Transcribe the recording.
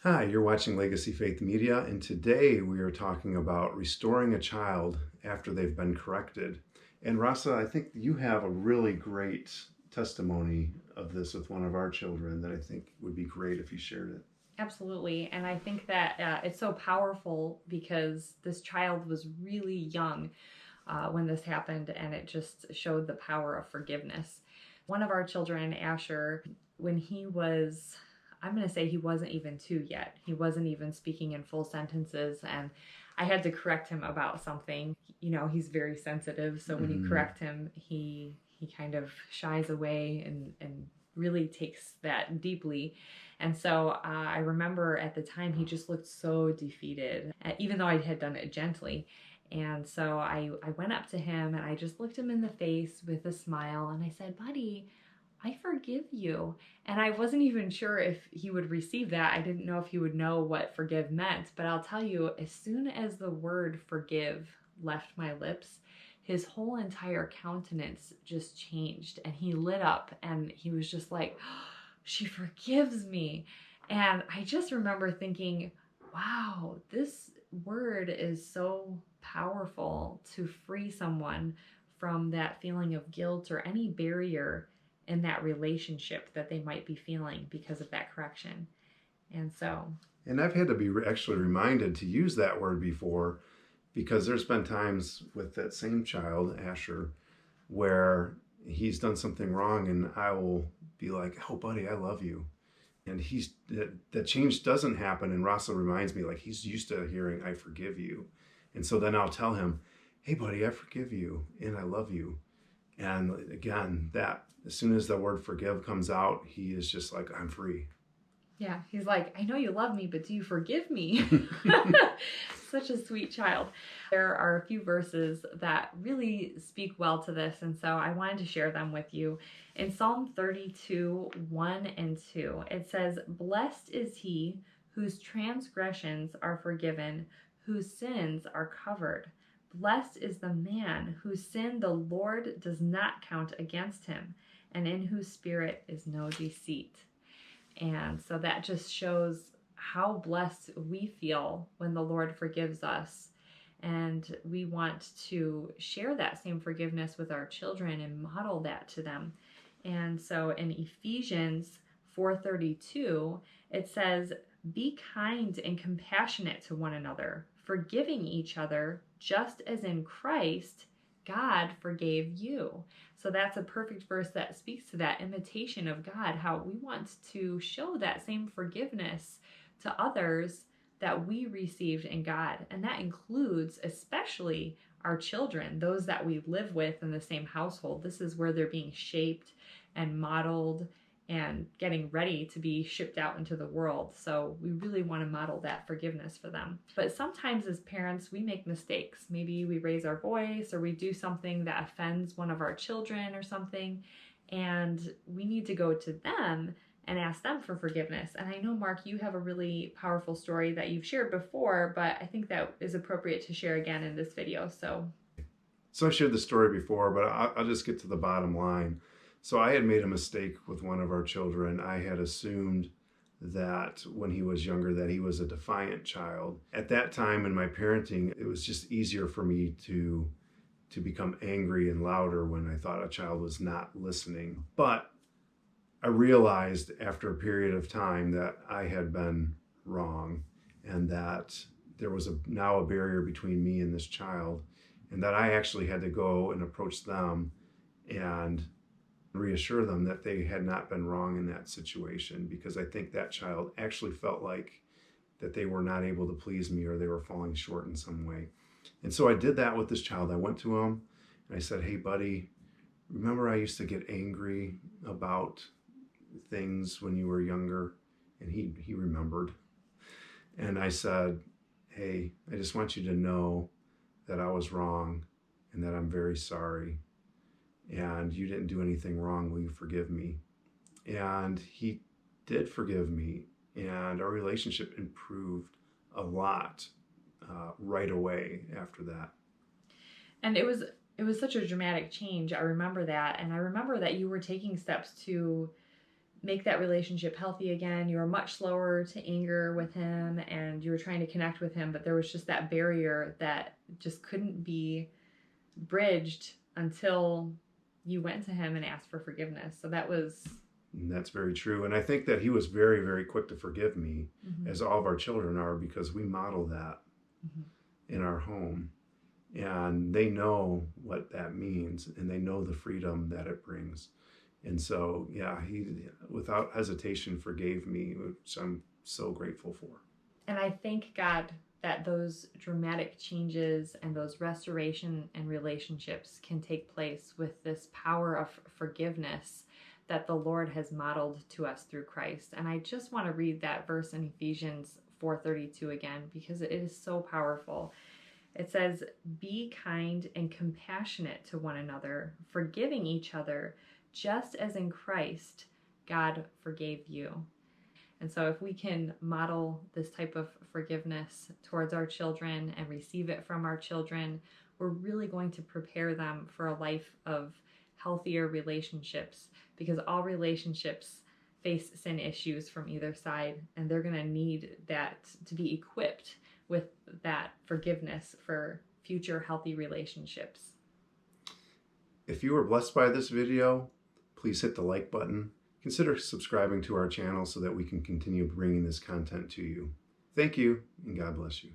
Hi, you're watching Legacy Faith Media, and today we are talking about restoring a child after they've been corrected. And Rasa, I think you have a really great testimony of this with one of our children that I think would be great if you shared it. Absolutely. And I think that it's so powerful because this child was really young when this happened, and it just showed the power of forgiveness. One of our children, Asher, when he was, I'm going to say he wasn't even two yet, he wasn't even speaking in full sentences. And I had to correct him about something. You know, he's very sensitive. So when you Mm. correct him, he kind of shies away and really takes that deeply. And so I remember at the time he just looked so defeated, even though I had done it gently. And so I went up to him and I just looked him in the face with a smile and I said, "Buddy, I forgive you." And I wasn't even sure if he would receive that. I didn't know if he would know what forgive meant. But I'll tell you, as soon as the word forgive left my lips, his whole entire countenance just changed and he lit up and he was just like, "Oh, she forgives me." And I just remember thinking, wow, this word is so powerful to free someone from that feeling of guilt or any barrier in that relationship that they might be feeling because of that correction. And so, And I've had to be actually reminded to use that word before because there's been times with that same child, Asher, where he's done something wrong and I will be like, "Oh, buddy, I love you." And that change doesn't happen, and Russell reminds me, like, he's used to hearing "I forgive you," and so then I'll tell him, "Hey buddy, I forgive you and I love you." And again, that as soon as the word forgive comes out, he is just like, "I'm free." yeah, he's like, "I know you love me, but do you forgive me?" Such a sweet child. There are a few verses that really speak well to this, and so I wanted to share them with you. In Psalm 32, 1 and 2, it says, "Blessed is he whose transgressions are forgiven, whose sins are covered. Blessed is the man whose sin the Lord does not count against him, and in whose spirit is no deceit." And so that just shows how blessed we feel when the Lord forgives us. And we want to share that same forgiveness with our children and model that to them. And so in Ephesians 4:32, it says, "Be kind and compassionate to one another, forgiving each other, just as in Christ God forgave you." So that's a perfect verse that speaks to that imitation of God, how we want to show that same forgiveness to others that we received in God. And that includes especially our children, those that we live with in the same household. This is where they're being shaped and modeled and getting ready to be shipped out into the world. So we really want to model that forgiveness for them. But sometimes as parents, we make mistakes. Maybe we raise our voice or we do something that offends one of our children or something, and we need to go to them and ask them for forgiveness. And I know, Mark, you have a really powerful story that you've shared before, but I think that is appropriate to share again in this video. So I've shared the story before, but I'll just get to the bottom line. So I had made a mistake with one of our children. I had assumed that when he was younger that he was a defiant child. At that time in my parenting, it was just easier for me to become angry and louder when I thought a child was not listening. But I realized after a period of time that I had been wrong and that there was now a barrier between me and this child, and that I actually had to go and approach them and reassure them that they had not been wrong in that situation, because I think that child actually felt like that they were not able to please me or they were falling short in some way. And so I did that with this child. I went to him and I said, "Hey buddy, remember I used to get angry about things when you were younger?" And he remembered. And I said, "Hey, I just want you to know that I was wrong and that I'm very sorry. And you didn't do anything wrong. Will you forgive me?" And he did forgive me. And our relationship improved a lot right away after that. And it was such a dramatic change. I remember that, and I remember that you were taking steps to make that relationship healthy again. You were much slower to anger with him, and you were trying to connect with him, but there was just that barrier that just couldn't be bridged until you went to him and asked for forgiveness. So that was... And that's very true. And I think that he was very, very quick to forgive me, as all of our children are, because we model that in our home. And they know what that means, and they know the freedom that it brings. And so, yeah, he, without hesitation, forgave me, which I'm so grateful for. And I thank God that those dramatic changes and those restoration and relationships can take place with this power of forgiveness that the Lord has modeled to us through Christ. And I just want to read that verse in Ephesians 4:32 again, because it is so powerful. It says, "Be kind and compassionate to one another, forgiving each other, just as in Christ God forgave you." And so if we can model this type of forgiveness towards our children and receive it from our children, we're really going to prepare them for a life of healthier relationships, because all relationships face sin issues from either side, and they're going to need that to be equipped with that forgiveness for future healthy relationships. If you were blessed by this video, please hit the like button. Consider subscribing to our channel so that we can continue bringing this content to you. Thank you, and God bless you.